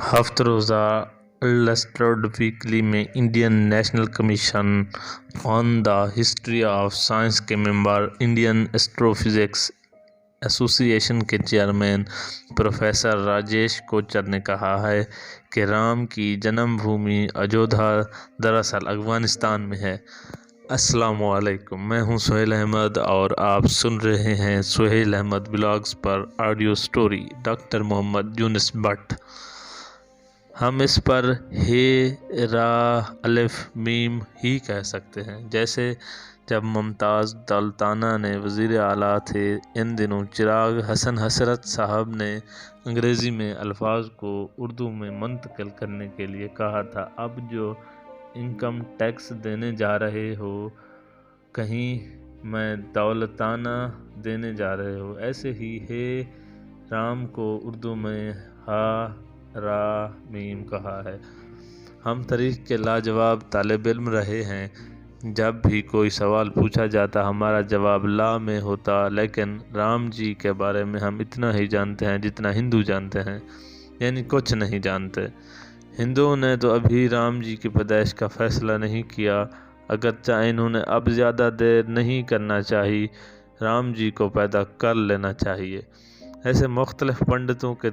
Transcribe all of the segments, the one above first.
ہفتہ روزہ السٹرڈ ویکلی میں Indian national commission on the history of science کے ممبر، انڈین ایسٹرو فزکس ایسوسی ایشن کے چیئرمین پروفیسر راجیش کوچر نے کہا ہے کہ رام کی جنم بھومی اجودھیا دراصل افغانستان میں ہے۔ السلام علیکم، میں ہوں سہیل احمد اور آپ سن رہے ہیں سہیل احمد بلاگز پر audio story doctor Muhammad Yunus Butt. ہم اس پر ہے را الف میم ہی کہہ سکتے ہیں، جیسے جب ممتاز دولتانہ نے وزیر اعلیٰ تھے۔ ان دنوں چراغ حسن حسرت صاحب نے انگریزی میں الفاظ کو اردو میں منتقل کرنے کے لیے کہا تھا، اب جو انکم ٹیکس دینے جا رہے ہو کہیں میں دولتانہ دینے جا رہے ہو، ایسے ہی ہے رام کو اردو میں ہا را میم کہا ہے۔ ہم تاریخ کے لاجواب طالب علم رہے ہیں، جب بھی کوئی سوال پوچھا جاتا ہمارا جواب لا میں ہوتا، لیکن رام جی کے بارے میں ہم اتنا ہی جانتے ہیں جتنا ہندو جانتے ہیں، یعنی کچھ نہیں جانتے۔ ہندوؤں نے تو ابھی رام جی کی پیدائش کا فیصلہ نہیں کیا، اگرچہ انہوں نے اب زیادہ دیر نہیں کرنا چاہی، رام جی کو پیدا کر لینا چاہیے۔ ایسے مختلف پنڈتوں کے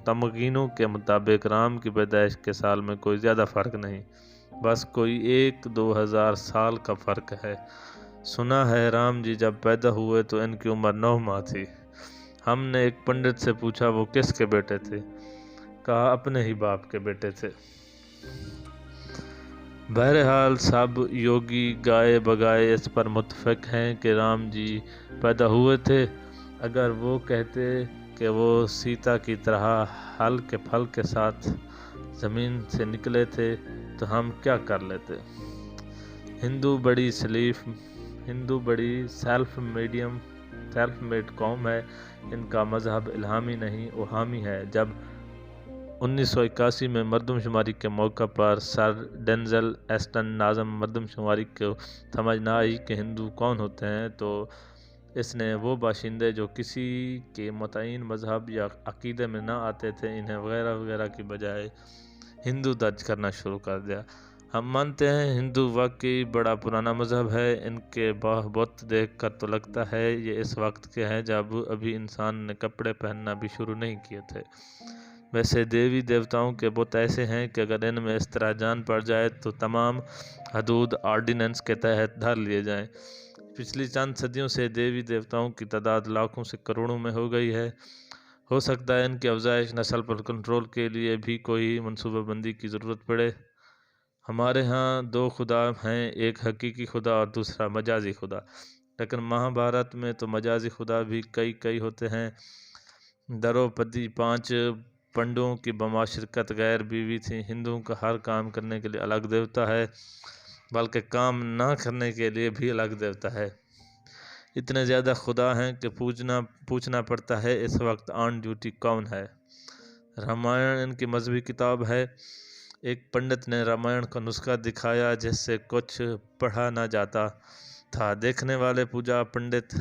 تمغینوں کے مطابق رام کی پیدائش کے سال میں کوئی زیادہ فرق نہیں، بس کوئی 1-2 ہزار سال کا فرق ہے۔ سنا ہے رام جی جب پیدا ہوئے تو ان کی عمر 9 ماہ تھی۔ ہم نے ایک پنڈت سے پوچھا وہ کس کے بیٹے تھے؟ کہا اپنے ہی باپ کے بیٹے تھے۔ بہرحال سب یوگی گائے بگائے اس پر متفق ہیں کہ رام جی پیدا ہوئے تھے۔ اگر وہ کہتے کہ وہ سیتا کی طرح ہل کے پھل کے ساتھ زمین سے نکلے تھے تو ہم کیا کر لیتے؟ ہندو بڑی سیلف میڈ قوم ہے، ان کا مذہب الہامی نہیں اوہامی ہے۔ جب 1981 میں مردم شماری کے موقع پر سر ڈینزل ایسٹن ناظم مردم شماری کو سمجھ نہ آئی کہ ہندو کون ہوتے ہیں، تو اس نے وہ باشندے جو کسی کے متعین مذہب یا عقیدے میں نہ آتے تھے، انہیں وغیرہ وغیرہ کی بجائے ہندو درج کرنا شروع کر دیا۔ ہم مانتے ہیں ہندو واقعی بڑا پرانا مذہب ہے، ان کے بت دیکھ کر تو لگتا ہے یہ اس وقت کے ہیں جب ابھی انسان نے کپڑے پہننا بھی شروع نہیں کیے تھے۔ ویسے دیوی دیوتاؤں کے بت ایسے ہیں کہ اگر ان میں اس طرح جان پڑ جائے تو تمام حدود آرڈیننس کے تحت دھر لیے جائیں۔ پچھلی چند صدیوں سے دیوی دیوتاؤں کی تعداد لاکھوں سے کروڑوں میں ہو گئی ہے۔ ہو سکتا ہے ان کی افزائش نسل پر کنٹرول کے لیے بھی کوئی منصوبہ بندی کی ضرورت پڑے۔ ہمارے ہاں 2 خدا ہیں، ایک حقیقی خدا اور دوسرا مجازی خدا، لیکن مہابھارت میں تو مجازی خدا بھی کئی ہوتے ہیں۔ دروپدی 5 پنڈوؤں کی بماشرکت غیر بیوی تھیں۔ ہندوؤں کا ہر کام کرنے کے لیے الگ دیوتا ہے، بلکہ کام نہ کرنے کے لیے بھی الگ دیوتا ہے۔ اتنے زیادہ خدا ہیں کہ پوچھنا پڑتا ہے اس وقت آن ڈیوٹی کون ہے۔ رامائن ان کی مذہبی کتاب ہے۔ ایک پنڈت نے رامائن کا نسخہ دکھایا جس سے کچھ پڑھا نہ جاتا تھا۔ دیکھنے والے پوچھا پنڈت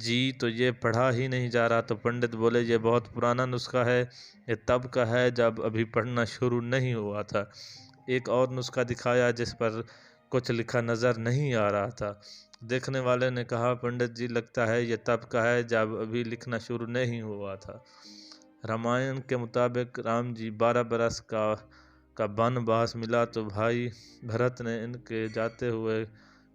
جی تو یہ پڑھا ہی نہیں جا رہا، تو پنڈت بولے یہ بہت پرانا نسخہ ہے، یہ تب کا ہے جب ابھی پڑھنا شروع نہیں ہوا تھا۔ ایک اور نسخہ دکھایا جس پر کچھ لکھا نظر نہیں آ رہا تھا۔ دیکھنے والے نے کہا پنڈت جی لگتا ہے یہ تب کا ہے جب ابھی لکھنا شروع نہیں ہوا تھا۔ رامائن کے مطابق رام جی 12 برس کا بن باس ملا تو بھائی بھرت نے ان کے جاتے ہوئے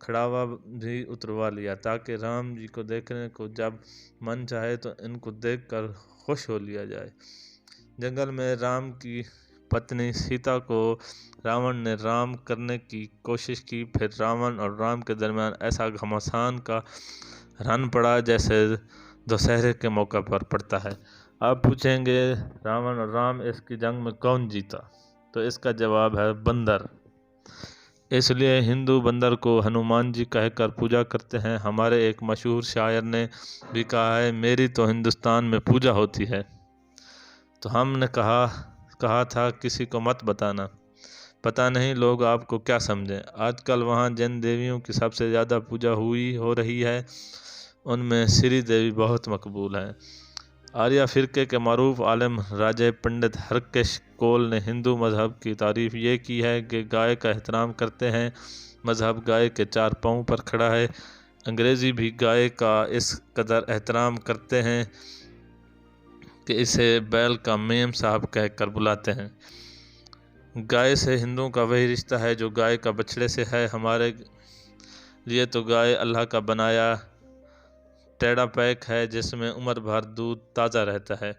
کھڑاوا بھی اتروا لیا، تاکہ رام جی کو دیکھنے کو جب من چاہے تو ان کو دیکھ کر خوش ہو لیا جائے۔ جنگل میں رام کی پتنی سیتا کو راون نے رام کرنے کی کوشش کی، پھر راون اور رام کے درمیان ایسا گھمسان کا رن پڑا جیسے دسہرے کے موقع پر پڑتا ہے۔ آپ پوچھیں گے راون اور رام اس کی جنگ میں کون جیتا؟ تو اس کا جواب ہے بندر۔ اس لیے ہندو بندر کو ہنومان جی کہہ کر پوجا کرتے ہیں۔ ہمارے ایک مشہور شاعر نے بھی کہا ہے میری تو ہندوستان میں پوجا ہوتی ہے۔ تو ہم نے کہا تھا کسی کو مت بتانا، پتہ نہیں لوگ آپ کو کیا سمجھیں۔ آج کل وہاں جن دیویوں کی سب سے زیادہ پوجا ہو رہی ہے ان میں سری دیوی بہت مقبول ہیں۔ آریہ فرقے کے معروف عالم راجہ پنڈت ہرکش کول نے ہندو مذہب کی تعریف یہ کی ہے کہ گائے کا احترام کرتے ہیں، مذہب گائے کے 4 پاؤں پر کھڑا ہے۔ انگریزی بھی گائے کا اس قدر احترام کرتے ہیں کہ اسے بیل کا میم صاحب کہہ کر بلاتے ہیں۔ گائے سے ہندوؤں کا وہی رشتہ ہے جو گائے کا بچڑے سے ہے۔ ہمارے لیے تو گائے اللہ کا بنایا ٹیڑھا پیک ہے جس میں عمر بھر دودھ تازہ رہتا ہے۔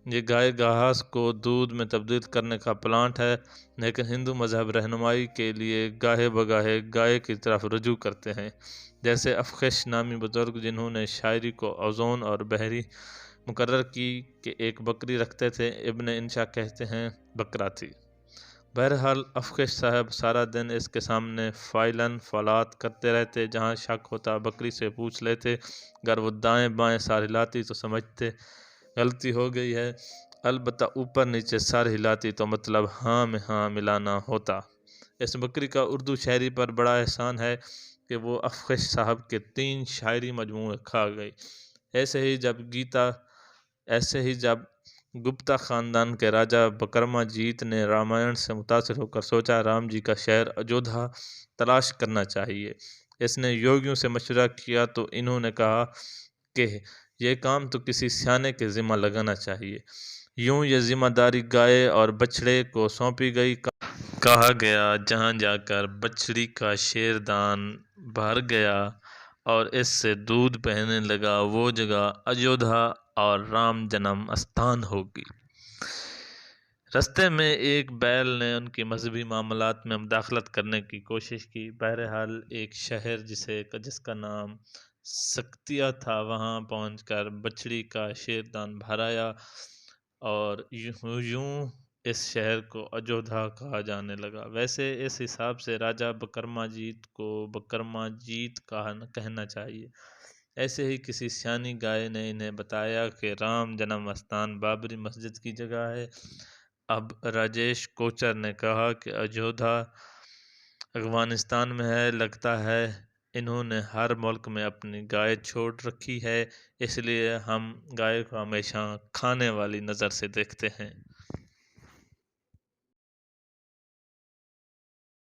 یہ گائے گھاس کو دودھ میں تبدیل کرنے کا پلانٹ ہے، لیکن ہندو مذہب رہنمائی کے لیے گاہے بگاہے گائے کی طرف رجوع کرتے ہیں، جیسے افخش نامی بزرگ جنہوں نے شاعری کو اوزون اور بحری مقرر کی کہ ایک بکری رکھتے تھے۔ ابن انشا کہتے ہیں بکرا تھی۔ بہرحال افخش صاحب سارا دن اس کے سامنے فائلن فولاد کرتے رہتے، جہاں شک ہوتا بکری سے پوچھ لیتے، اگر وہ دائیں بائیں سار ہلاتی تو سمجھتے غلطی ہو گئی ہے، البتہ اوپر نیچے سار ہلاتی تو مطلب ہاں میں ہاں ملانا ہوتا۔ اس بکری کا اردو شاعری پر بڑا احسان ہے کہ وہ افخش صاحب کے 3 شاعری مجموعے کھا گئی۔ ایسے ہی جب گپتا خاندان کے راجہ بکرما جیت نے رامائن سے متاثر ہو کر سوچا رام جی کا شہر اجودھا تلاش کرنا چاہیے۔ اس نے یوگیوں سے مشورہ کیا تو انہوں نے کہا کہ یہ کام تو کسی سیانے کے ذمہ لگانا چاہیے۔ یوں یہ ذمہ داری گائے اور بچھڑے کو سونپی گئی۔ کہا گیا جہاں جا کر بچڑی کا شیردان بھر گیا اور اس سے دودھ بہنے لگا، وہ جگہ اجودھا اور رام جنم استھان ہوگی۔ رستے میں ایک بیل نے ان کی مذہبی معاملات میں مداخلت کرنے کی کوشش کی۔ بہرحال ایک شہر جس کا نام سکتیا تھا، وہاں پہنچ کر بچڑی کا شیردان بھر آیا اور یوں اس شہر کو اجودھا کہا جانے لگا۔ ویسے اس حساب سے راجہ بکرما جیت کو بکرما جیت کہنا چاہیے۔ ایسے ہی کسی سیانی گائے نے انہیں بتایا کہ رام جنم استھان بابری مسجد کی جگہ ہے۔ اب راجیش کوچر نے کہا کہ اجودھا افغانستان میں ہے، لگتا ہے انہوں نے ہر ملک میں اپنی گائے چھوڑ رکھی ہے، اس لیے ہم گائے کو ہمیشہ کھانے والی نظر سے دیکھتے ہیں۔